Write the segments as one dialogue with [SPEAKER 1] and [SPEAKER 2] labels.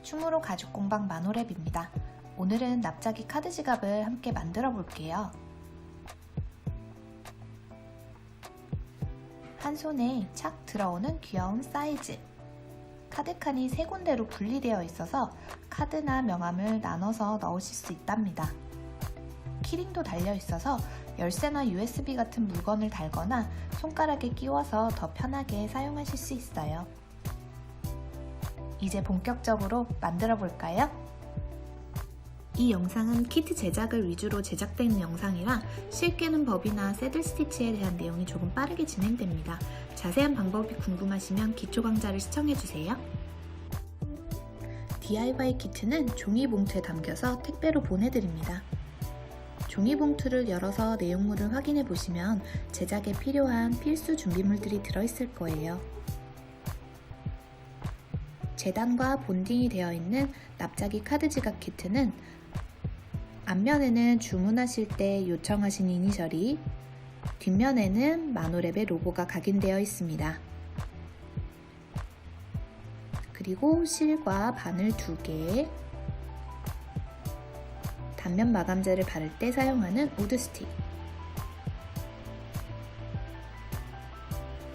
[SPEAKER 1] 충무로 가죽공방 마노랩입니다. 오늘은 납작이 카드 지갑을 함께 만들어 볼게요. 한 손에 착 들어오는 귀여운 사이즈. 카드 칸이 세 군데로 분리되어 있어서 카드나 명함을 나눠서 넣으실 수 있답니다. 키링도 달려 있어서 열쇠나 USB 같은 물건을 달거나 손가락에 끼워서 더 편하게 사용하실 수 있어요. 이제 본격적으로 만들어 볼까요? 이 영상은 키트 제작을 위주로 제작된 영상이라 실 꿰는 법이나 새들 스티치에 대한 내용이 조금 빠르게 진행됩니다. 자세한 방법이 궁금하시면 기초 강좌를 시청해주세요. DIY 키트는 종이봉투에 담겨서 택배로 보내드립니다. 종이봉투를 열어서 내용물을 확인해 보시면 제작에 필요한 필수 준비물들이 들어있을 거예요. 재단과 본딩이 되어 있는 납작이 카드 지갑 키트는 앞면에는 주문하실 때 요청하신 이니셜이, 뒷면에는 마노랩의 로고가 각인되어 있습니다. 그리고 실과 바늘 2개, 단면 마감제를 바를 때 사용하는 우드 스틱,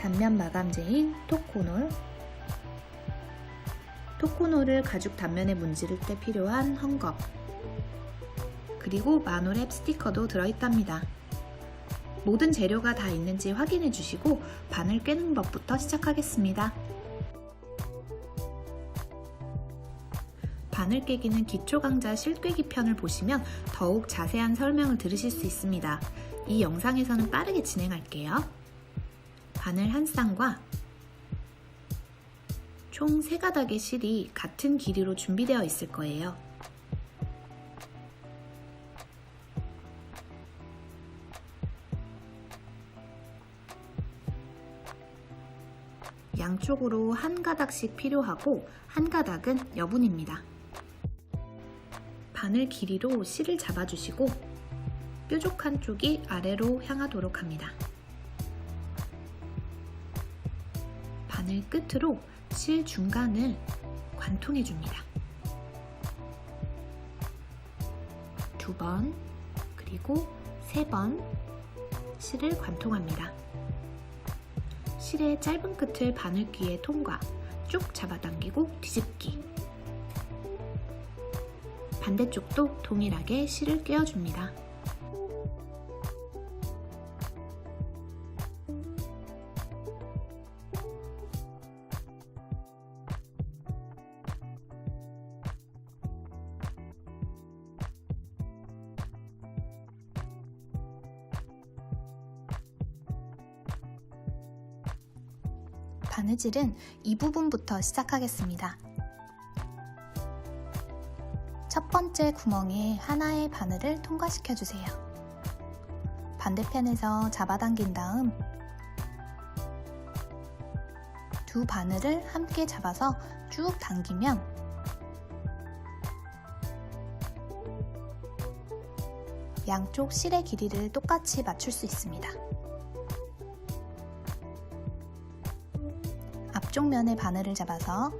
[SPEAKER 1] 단면 마감제인 토코놀, 토코놀을 가죽 단면에 문지를 때 필요한 헝겊, 그리고 마노랩 스티커도 들어있답니다. 모든 재료가 다 있는지 확인해 주시고 바늘 꿰는 법부터 시작하겠습니다. 바늘 꿰기는 기초 강좌 실꿰기 편을 보시면 더욱 자세한 설명을 들으실 수 있습니다. 이 영상에서는 빠르게 진행할게요. 바늘 한 쌍과 총 3가닥의 실이 같은 길이로 준비되어 있을 거예요. 양쪽으로 한 가닥씩 필요하고 한 가닥은 여분입니다. 바늘 길이로 실을 잡아주시고 뾰족한 쪽이 아래로 향하도록 합니다. 바늘 끝으로 실 중간을 관통해줍니다. 2번 그리고 3번 실을 관통합니다. 실의 짧은 끝을 바늘귀에 통과, 쭉 잡아당기고 뒤집기. 반대쪽도 동일하게 실을 꿰어줍니다. 바느질은 이 부분부터 시작하겠습니다. 첫 번째 구멍에 하나의 바늘을 통과시켜 주세요. 반대편에서 잡아당긴 다음 두 바늘을 함께 잡아서 쭉 당기면 양쪽 실의 길이를 똑같이 맞출 수 있습니다. 앞쪽 면에 바늘을 잡아서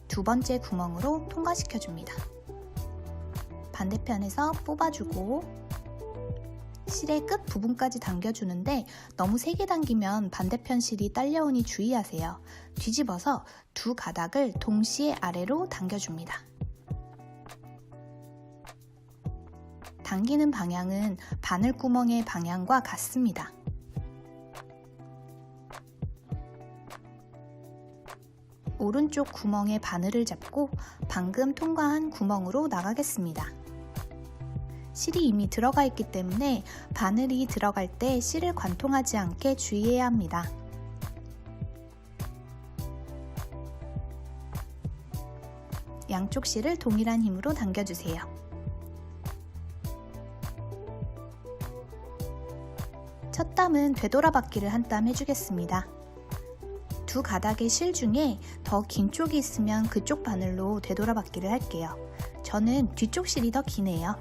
[SPEAKER 1] 두 번째 구멍으로 통과시켜 줍니다. 반대편에서 뽑아주고 실의 끝 부분까지 당겨주는데 너무 세게 당기면 반대편 실이 딸려오니 주의하세요. 뒤집어서 두 가닥을 동시에 아래로 당겨줍니다. 당기는 방향은 바늘구멍의 방향과 같습니다. 오른쪽 구멍에 바늘을 잡고 방금 통과한 구멍으로 나가겠습니다. 실이 이미 들어가 있기 때문에 바늘이 들어갈 때 실을 관통하지 않게 주의해야 합니다. 양쪽 실을 동일한 힘으로 당겨주세요. 첫 땀은 되돌아받기를 한 땀 해주겠습니다. 두 가닥의 실 중에 더 긴 쪽이 있으면 그쪽 바늘로 되돌아받기를 할게요. 저는 뒤쪽 실이 더 기네요.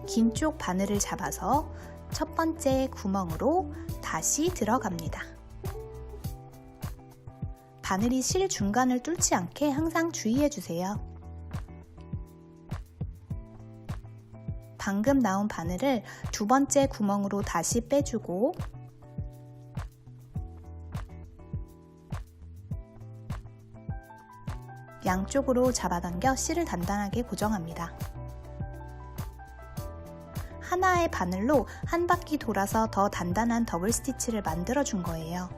[SPEAKER 1] 긴 쪽 바늘을 잡아서 첫 번째 구멍으로 다시 들어갑니다. 바늘이 실 중간을 뚫지 않게 항상 주의해주세요. 방금 나온 바늘을 두 번째 구멍으로 다시 빼주고 양쪽으로 잡아당겨 실을 단단하게 고정합니다. 하나의 바늘로 한 바퀴 돌아서 더 단단한 더블 스티치를 만들어 준 거예요.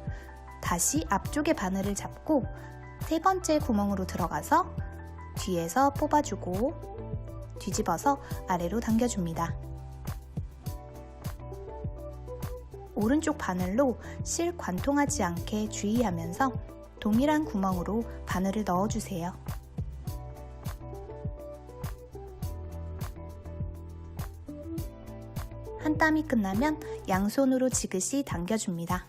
[SPEAKER 1] 다시 앞쪽의 바늘을 잡고 세 번째 구멍으로 들어가서 뒤에서 뽑아주고 뒤집어서 아래로 당겨줍니다. 오른쪽 바늘로 실 관통하지 않게 주의하면서 동일한 구멍으로 바늘을 넣어주세요. 한 땀이 끝나면 양손으로 지그시 당겨줍니다.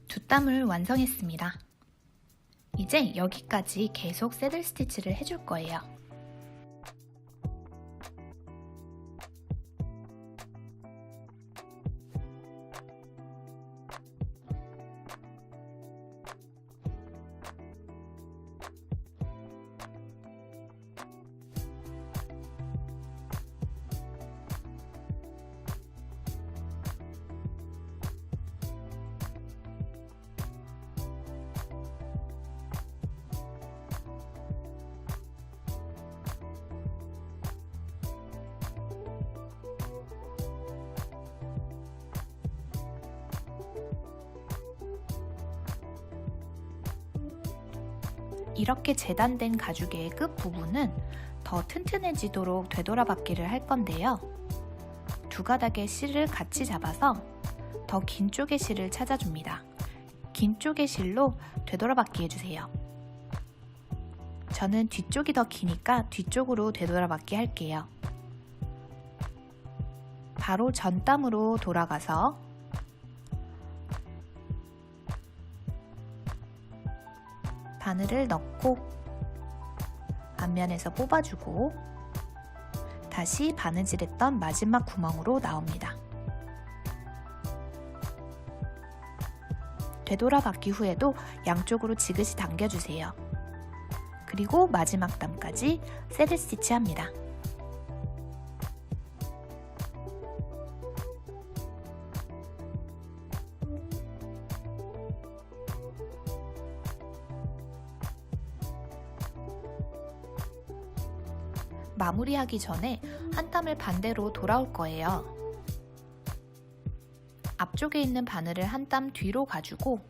[SPEAKER 1] 두 땀을 완성했습니다. 이제 여기까지 계속 새들 스티치를 해줄 거예요. 이렇게 재단된 가죽의 끝 부분은 더 튼튼해지도록 되돌아받기를 할 건데요. 두 가닥의 실을 같이 잡아서 더 긴 쪽의 실을 찾아줍니다. 긴 쪽의 실로 되돌아받기 해주세요. 저는 뒤쪽이 더 기니까 뒤쪽으로 되돌아받기 할게요. 바로 전땀으로 돌아가서 바늘을 넣고 앞면에서 뽑아주고 다시 바느질했던 마지막 구멍으로 나옵니다. 되돌아받기 후에도 양쪽으로 지그시 당겨주세요. 그리고 마지막 땀까지 새들 스티치 합니다. 마무리하기 전에 한 땀을 반대로 돌아올 거예요. 앞쪽에 있는 바늘을 한 땀 뒤로 가지고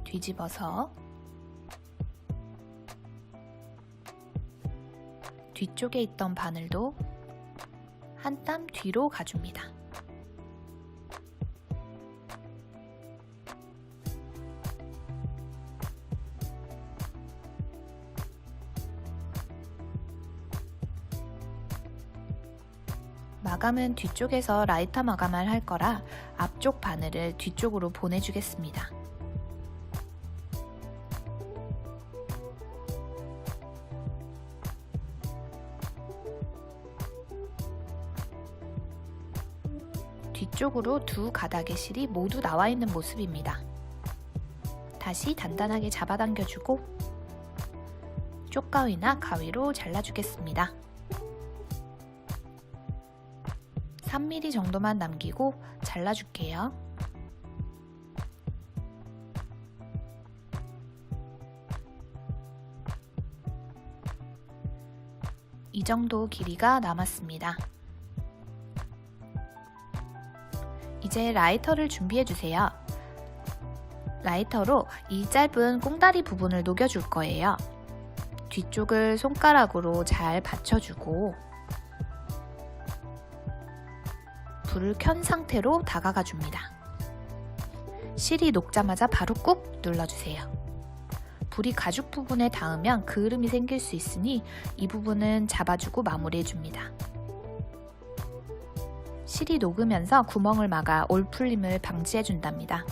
[SPEAKER 1] 뒤집어서 뒤쪽에 있던 바늘도 한 땀 뒤로 가줍니다. 마감은 뒤쪽에서 라이터 마감을 할 거라 앞쪽 바늘을 뒤쪽으로 보내주겠습니다. 뒤쪽으로 두 가닥의 실이 모두 나와 있는 모습입니다. 다시 단단하게 잡아당겨주고 쪽가위나 가위로 잘라주겠습니다. 3mm 정도만 남기고 잘라줄게요. 이 정도 길이가 남았습니다. 이제 라이터를 준비해주세요. 라이터로 이 짧은 꽁다리 부분을 녹여줄 거예요. 뒤쪽을 손가락으로 잘 받쳐주고 불을 켠 상태로 다가가 줍니다. 실이 녹자마자 바로 꾹 눌러주세요. 불이 가죽 부분에 닿으면 그을음이 생길 수 있으니 이 부분은 잡아주고 마무리해줍니다. 실이 녹으면서 구멍을 막아 올 풀림을 방지해준답니다.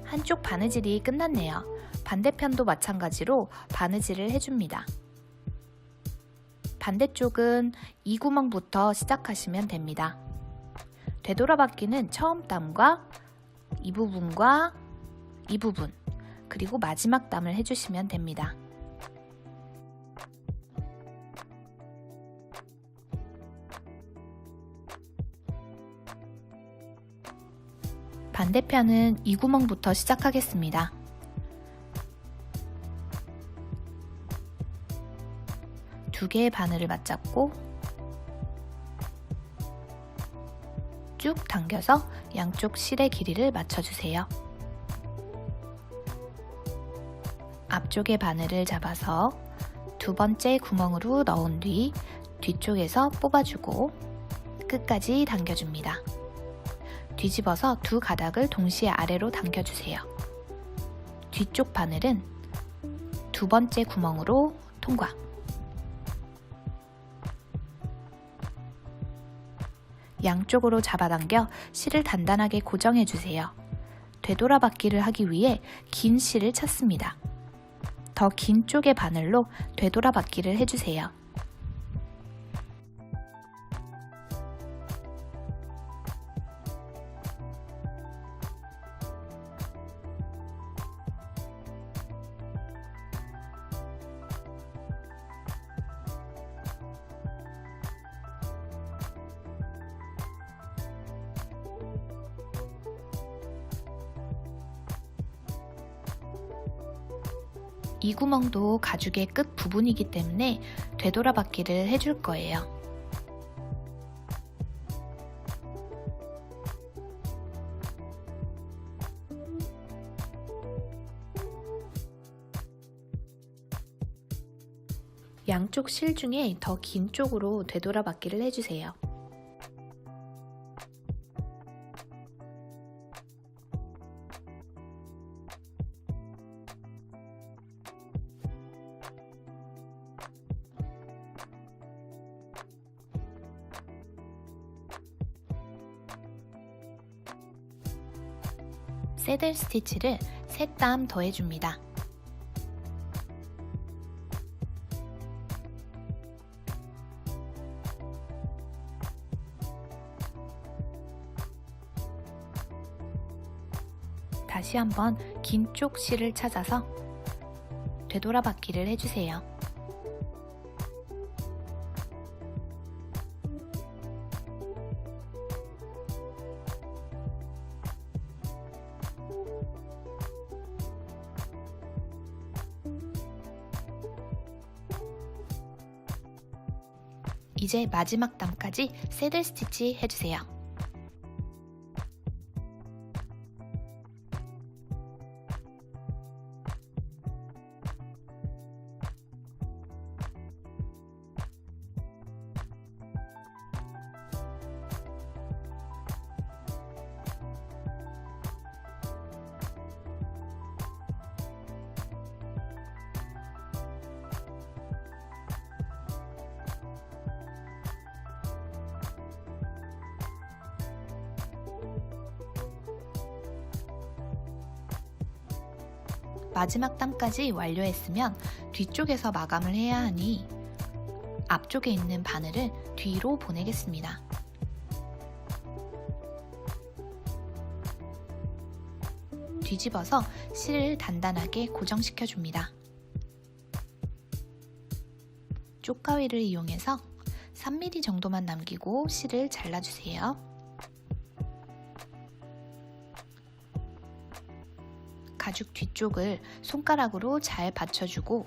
[SPEAKER 1] 한쪽 바느질이 끝났네요. 반대편도 마찬가지로 바느질을 해줍니다. 반대쪽은 이 구멍부터 시작하시면 됩니다. 되돌아받기는 처음 땀과 이 부분과 이 부분, 그리고 마지막 땀을 해주시면 됩니다. 반대편은 이 구멍부터 시작하겠습니다. 두 개의 바늘을 맞잡고 쭉 당겨서 양쪽 실의 길이를 맞춰주세요. 앞쪽의 바늘을 잡아서 두 번째 구멍으로 넣은 뒤 뒤쪽에서 뽑아주고 끝까지 당겨줍니다. 뒤집어서 두 가닥을 동시에 아래로 당겨주세요. 뒤쪽 바늘은 두 번째 구멍으로 통과. 양쪽으로 잡아당겨 실을 단단하게 고정해주세요. 되돌아받기를 하기 위해 긴 실을 찾습니다. 더 긴 쪽의 바늘로 되돌아받기를 해주세요. 이 구멍도 가죽의 끝 부분이기 때문에 되돌아받기를 해줄 거예요. 양쪽 실 중에 더 긴 쪽으로 되돌아받기를 해주세요. 새들 스티치를 3땀 더해줍니다. 다시 한번 긴 쪽 실을 찾아서 되돌아받기를 해주세요. 이제 마지막 땀까지 새들 스티치 해주세요. 마지막 땀까지 완료했으면 뒤쪽에서 마감을 해야 하니 앞쪽에 있는 바늘을 뒤로 보내겠습니다. 뒤집어서 실을 단단하게 고정시켜 줍니다. 쪽가위를 이용해서 3mm 정도만 남기고 실을 잘라주세요. 가죽 뒤쪽을 손가락으로 잘 받쳐주고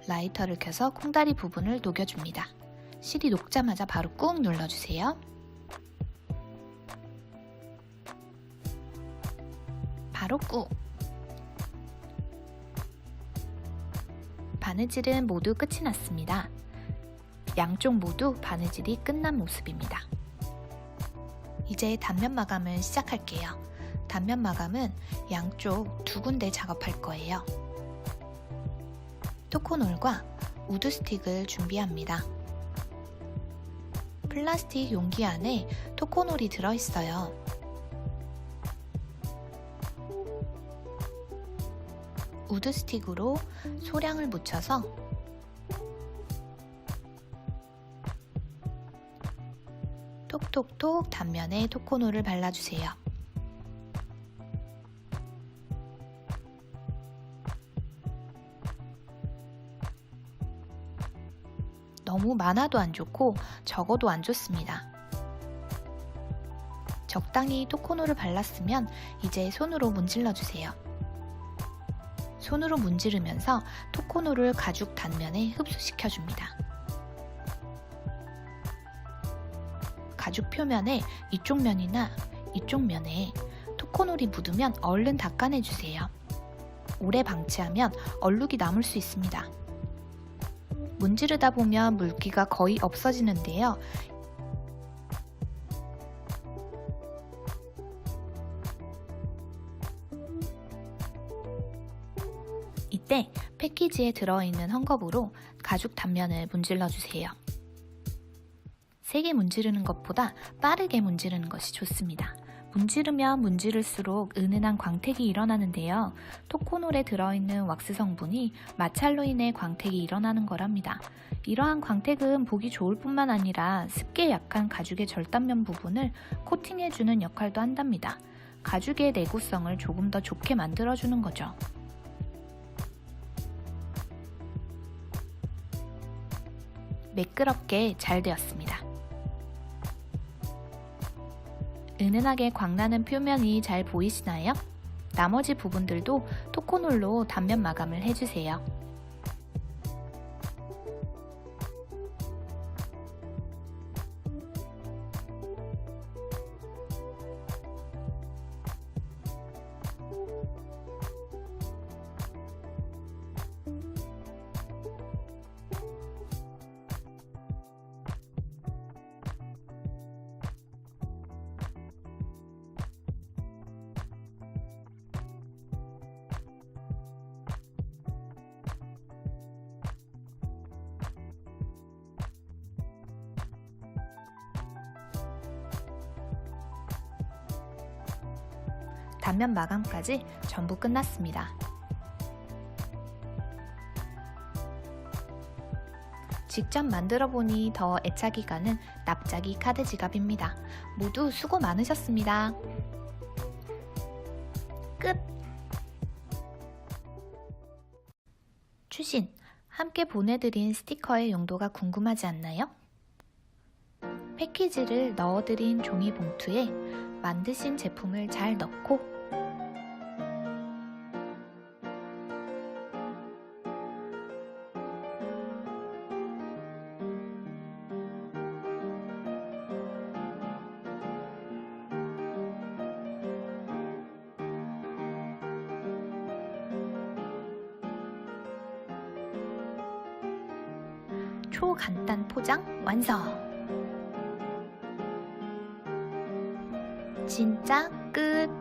[SPEAKER 1] 라이터를 켜서 콩다리 부분을 녹여줍니다. 실이 녹자마자 바로 꾹 눌러주세요. 바로 꾹! 바느질은 모두 끝이 났습니다. 양쪽 모두 바느질이 끝난 모습입니다. 이제 단면 마감을 시작할게요. 단면 마감은 양쪽 2군데 작업할 거예요. 토코놀과 우드 스틱을 준비합니다. 플라스틱 용기 안에 토코놀이 들어있어요. 우드 스틱으로 소량을 묻혀서 톡톡톡 단면에 토코노를 발라주세요. 너무 많아도 안 좋고 적어도 안 좋습니다. 적당히 토코노를 발랐으면 이제 손으로 문질러주세요. 손으로 문지르면서 토코노를 가죽 단면에 흡수시켜줍니다. 가죽 표면에 이쪽 면이나 이쪽 면에 토코놀이 묻으면 얼른 닦아내주세요. 오래 방치하면 얼룩이 남을 수 있습니다. 문지르다 보면 물기가 거의 없어지는데요. 이때 패키지에 들어있는 헝겊으로 가죽 단면을 문질러주세요. 세게 문지르는 것보다 빠르게 문지르는 것이 좋습니다. 문지르면 문지를수록 은은한 광택이 일어나는데요. 토코놀에 들어있는 왁스 성분이 마찰로 인해 광택이 일어나는 거랍니다. 이러한 광택은 보기 좋을 뿐만 아니라 습기에 약한 가죽의 절단면 부분을 코팅해주는 역할도 한답니다. 가죽의 내구성을 조금 더 좋게 만들어주는 거죠. 매끄럽게 잘 되었습니다. 은은하게 광나는 표면이 잘 보이시나요? 나머지 부분들도 토코놀로 단면 마감을 해주세요. 단면 마감까지 전부 끝났습니다. 직접 만들어 보니 더 애착이 가는 납작이 카드 지갑입니다. 모두 수고 많으셨습니다. 끝! 추신! 함께 보내드린 스티커의 용도가 궁금하지 않나요? 패키지를 넣어드린 종이 봉투에 만드신 제품을 잘 넣고 초간단 포장 완성! 진짜 끝!